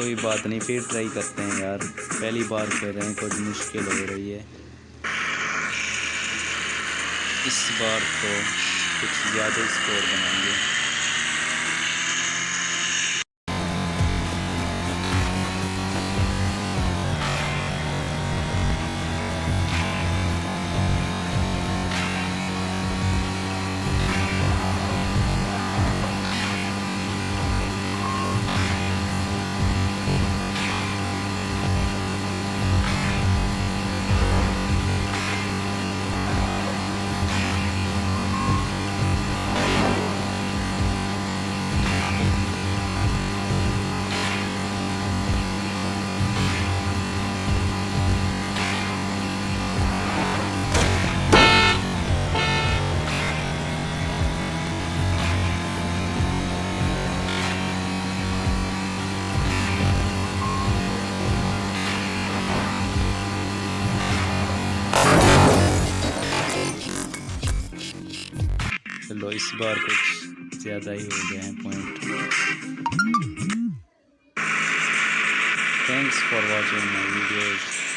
कोई बात नहीं, फिर ट्राई करते हैं यार। पहली बार खेल रहे हैं, कुछ मुश्किल हो रही है इस बार, तो कुछ ज़्यादा स्कोर बनाएंगे। चलो इस बार कुछ ज़्यादा ही हो गए हैं point. Thanks for watching my videos.